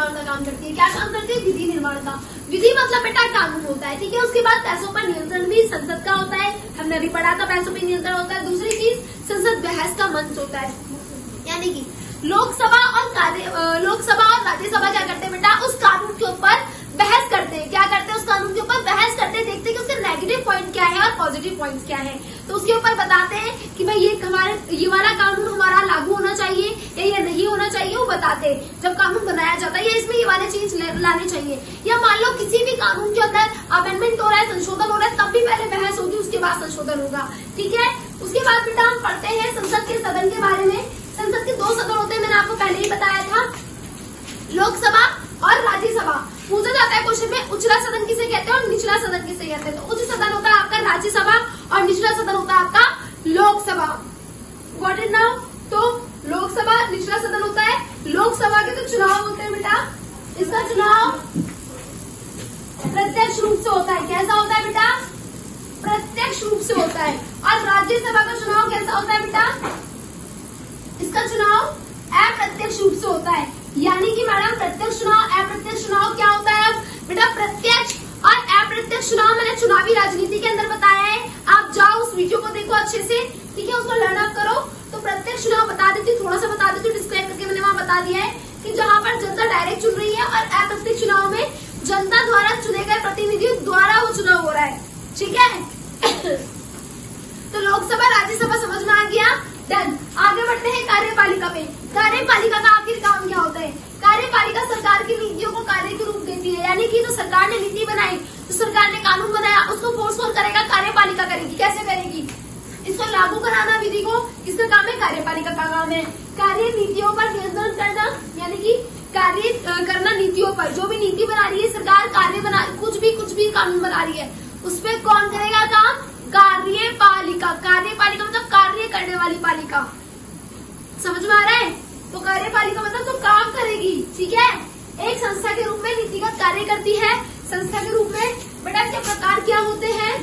निर्माण का काम करती है। क्या काम करती है? विधि निर्माण का। विधि मतलब बेटा कानून होता है, ठीक है। उसके बाद पैसों पर नियंत्रण भी संसद का होता है, हमने अभी पढ़ा था पैसों पर नियंत्रण होता है। दूसरी चीज संसद बहस का मंच होता है, यानी कि लोकसभा और राज्यसभा क्या करते हैं बेटा? उस कानून के ऊपर बहस करते हैं। क्या करते हैं? उस कानून के ऊपर बहस करते हैं, देखते हैं कि उसके नेगेटिव पॉइंट क्या है और पॉजिटिव पॉइंट्स क्या है। तो उसके ऊपर बताते हैं कि भाई ये वाला कानून हमारा लागू होना चाहिए या ये नहीं होना चाहिए, वो बताते हैं। जब कानून बनाया जाता है या इसमें ये वाले चीज लाने चाहिए, या मान लो किसी भी कानून के अंदर अमेंडमेंट हो रहा है, संशोधन हो रहा है, तब भी पहले बहस होगी, उसके बाद संशोधन होगा, ठीक है। उसके बाद बेटा हम पढ़ते हैं संसद के सदन के बारे में। संसद के 2 सदन होते हैं, मैंने आपको पहले ही बताया था, लोकसभा और राज्यसभा। पूछा जाता है क्वेश्चन में उच्चला सदन किसे कहते हैं और निचला सदन किसे कहते हैं। तो उच्च सदन होता है आपका राज्यसभा और निचला सदन होता है आपका लोकसभा। Got it now? तो लोकसभा निचला सदन होता है। लोकसभा के तो चुनाव होते हैं बेटा, इसका चुनाव प्रत्यक्ष रूप से होता है। कैसा होता है बेटा? प्रत्यक्ष रूप से होता है। और राज्यसभा का चुनाव कैसा होता है बेटा? इसका चुनाव अप्रत्यक्ष रूप से होता है। यानी कि मैडम प्रत्यक्ष चुनाव अप्रत्यक्ष चुनाव क्या होता है? अब बेटा प्रत्यक्ष और अप्रत्यक्ष चुनाव मैंने चुनावी राजनीति के अंदर बताया है, आप जाओ उस वीडियो को देखो अच्छे से, ठीक है, उसको लर्न अप करो। तो प्रत्यक्ष चुनाव बता देती हूँ, थोड़ा सा बता देती हूँ, डिस्क्राइब करके मैंने वहां बता दिया है कि जहां पर जनता डायरेक्ट चुन रही है, और अप्रत्यक्ष चुनाव में जनता द्वारा चुने गए प्रतिनिधियों द्वारा वो चुनाव हो रहा है, ठीक है। तो लोकसभा राज्यसभा समझ में आ गया, डन। आगे बढ़ते हैं कार्यपालिका पे। कार्यपालिका का आखिर काम क्या होता है? कार्यपालिका सरकार की नीतियों को कार्य के रूप देती है, यानी कि तो सरकार ने नीति बनाई, तो सरकार ने कानून बनाया, उसको फोर्स कौन करेगा? कार्यपालिका करेगी। कैसे करेगी? इसको लागू कराना विधि को किसका काम है? कार्यपालिका का काम है। कार्य नीतियों पर नियंत्रण करना, यानी कि कार्य करना नीतियों पर। जो भी नीति बना रही है सरकार, कार्य बना, कुछ भी कानून बना रही है, उस पर कौन करेगा काम? कार्यपालिका। कार्यपालिका मतलब कार्य करने वाली पालिका, समझ में आ रहा है? तो कार्यपालिका मतलब तो काम करेगी, ठीक है। एक संस्था के रूप में नीतिगत कार्य करती है। संस्था के रूप में बेटा इसके प्रकार क्या होते हैं?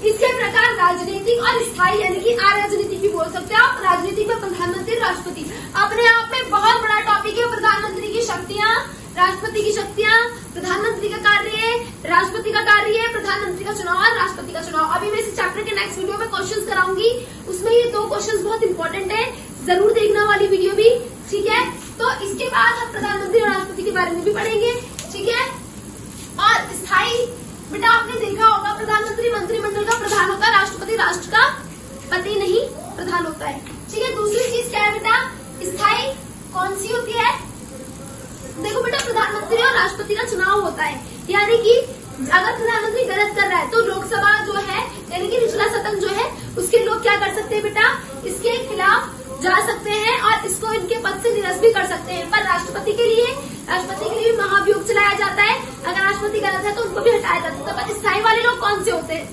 इसके प्रकार राजनीतिक और स्थायी, यानी कि अराजनीतिक भी बोल सकते हैं आप। राजनीतिक में प्रधानमंत्री, राष्ट्रपति अपने आप में बहुत बड़ा टॉपिक है। प्रधानमंत्री की शक्तियां, राष्ट्रपति की शक्तियां, प्रधानमंत्री का कार्य, राष्ट्रपति का कार्य, प्रधानमंत्री का चुनाव और राष्ट्रपति का चुनाव। अभी मैं इस चैप्टर के नेक्स्ट वीडियो में क्वेश्चंस कराऊंगी, उसमें ये 2 क्वेश्चंस बहुत इंपॉर्टेंट है, जरूर देखना वाली वीडियो भी, ठीक है। तो इसके बाद हम प्रधानमंत्री और राष्ट्रपति के बारे में भी पढ़ेंगे, ठीक है। और स्थायी बेटा आपने देखा होगा, प्रधानमंत्री मंत्रिमंडल का प्रधान होता है, राष्ट्रपति राष्ट्र का पति नहीं प्रधान होता है, ठीक है। दूसरी चीज क्या है बेटा? स्थायी कौन सी होती है? देखो बेटा प्रधानमंत्री और राष्ट्रपति का चुनाव होता है, यानी कि अगर प्रधानमंत्री गलत कर रहा है तो लोकसभा जो है, यानी कि निचला सदन जो है, उसके लोग क्या कर सकते हैं बेटा? इसके खिलाफ जा सकते हैं और इसको इनके पद से निरस्त भी कर सकते हैं। पर राष्ट्रपति के लिए महाभियोग चलाया जाता है। अगर राष्ट्रपति गलत है तो उनको भी हटाया जा सकता है। पर स्थायी वाले लोग कौन से होते हैं?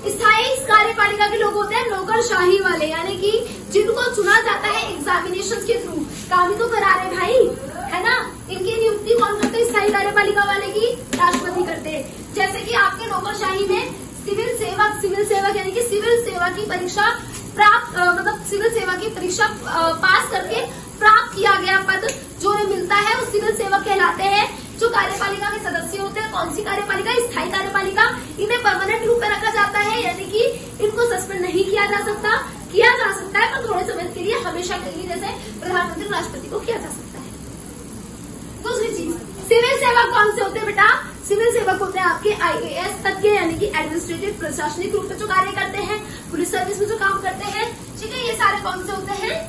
स्थायी कार्यपालिका के लोग होते हैं नौकरशाही वाले, यानी कि जिनको चुना जाता है एग्जामिनेशन के थ्रू। काम तो करा रहे भाई, है ना। इनकी नियुक्ति कौन करते हैं? स्थायी कार्यपालिका वाले की राष्ट्रपति करते हैं। जैसे कि आपके नौकरशाही में सिविल सेवक यानी कि सिविल सेवा की परीक्षा प्राप्त, मतलब सिविल सेवा की परीक्षा पास करके प्राप्त किया गया पद जो मिलता है वो सिविल सेवक कहलाते हैं। जो कार्यपालिका के सदस्य होते हैं, कौन सी कार्यपालिका? स्थायी कार्यपालिका। इन्हें परमानेंट रूप में रखा जाता है, यानी कि इनको सस्पेंड नहीं किया जा सकता है, पर थोड़े समय के लिए, हमेशा के लिए, जैसे प्रधानमंत्री राष्ट्रपति को किया जा सकता है। दूसरी चीज, सिविल सेवक कौन से होते हैं बेटा? सिविल सेवक होते हैं आपके IAS तक के, यानी कि एडमिनिस्ट्रेटिव, प्रशासनिक रूप में जो कार्य करते हैं, पुलिस सर्विस में जो काम करते हैं, ठीक है। ये सारे कौन से होते हैं?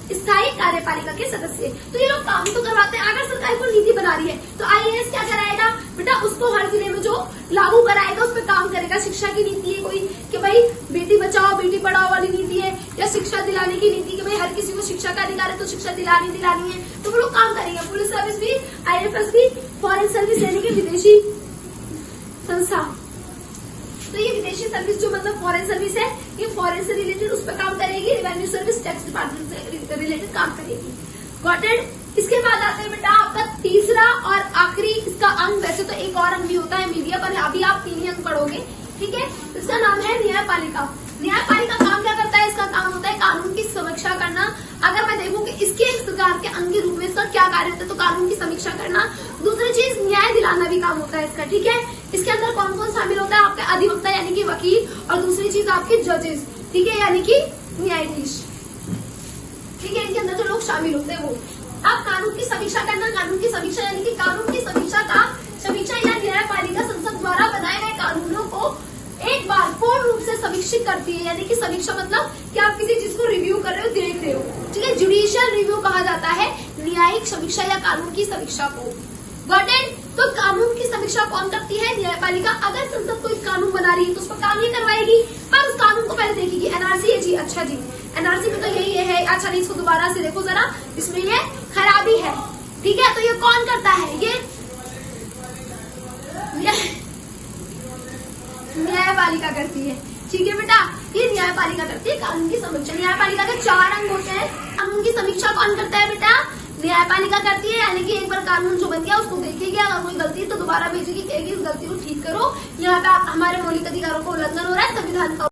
स्थायी कार्यपालिका के सदस्य। तो ये लोग काम तो करवाते हैं। अगर सरकार को नीति बना रही है तो IAS क्या कराएगा बेटा? उसको हर जिले में जो लागू कराएगा उस पर काम करेगा। शिक्षा की नीति है कोई कि भाई बेटी बचाओ बेटी पढ़ाओ वाली नीति है, या शिक्षा दिलाने की नीति कि भाई हर किसी को शिक्षा का अधिकार है तो शिक्षा दिलानी है, तो वो लोग काम करेंगे। पुलिस सर्विस भी, IFS भी, फॉरेन सर्विस यानी कि विदेशी संस्था, तो ये विदेशी सर्विस जो मतलब फॉरेन सर्विस है, ये फॉरेन से रिलेटेड उस पर काम करेगी। रेवेन्यू सर्विस टैक्स डिपार्टमेंट से रिलेटेड काम करेगी। Got it. इसके बाद आते हैं बेटा आपका तीसरा और आखिरी इसका अंग। वैसे तो एक और अंग भी होता है मीडिया, पर अभी आप 3 ही अंग पढ़ोगे, ठीक है। इसका नाम है न्यायपालिका। न्यायपालिका काम क्या करता है? इसका काम होता है कानून की समीक्षा करना, अगर मैं देखूं कि इसके एक सरकार के अंग के रूप में इसका क्या कार्य होता है, तो कानून की समीक्षा करना। दूसरी चीज न्याय दिलाना भी काम होता है इसका, ठीक है। इसके अंदर कौन कौन शामिल होता है, आपके अधिवक्ता यानी कि वकील, और दूसरी चीज आपके जजेस, ठीक है, यानी कि न्यायाधीश, ठीक है। इनके अंदर जो लोग शामिल होते हैं वो। अब कानून की समीक्षा करना, कानून की समीक्षा यानी कि कानून की समीक्षा या न्यायपालिका संसद द्वारा बनाए गए कानूनों को एक बार पूर्ण रूप से समीक्षित करती है, यानी कि समीक्षा मतलब कि आप किसी चीज को रिव्यू कर रहे हो, देख रहे हो, ठीक है। जुडिशियल रिव्यू कहा जाता है न्यायिक समीक्षा या कानून की समीक्षा को। Got it? तो कानून की समीक्षा कौन करती है? न्यायपालिका। अगर संसद कोई कानून बना रही है तो उस पर काम ये करवाएगी, पर उस कानून को पहले देखेगी। एनआरसी है जी, अच्छा जी, एनआरसी में तो यही है। अच्छा नहीं, इसको दोबारा से देखो जरा, इसमें ये खराबी है, ठीक है। तो ये कौन करता है? ये न्यायपालिका करती है, ठीक है बेटा। ये न्यायपालिका करती है कानून की समीक्षा। न्यायपालिका के 4 अंग होते हैं। कानून की समीक्षा कौन करता है बेटा? न्यायपालिका करती है, यानी कि एक बार कानून जो बन गया उसको देखेगी, अगर कोई गलती है तो दोबारा भेजेगी, कहेगी इस गलती को ठीक करो, यहाँ पे हमारे मौलिक अधिकारों का उल्लंघन हो रहा है, संविधान का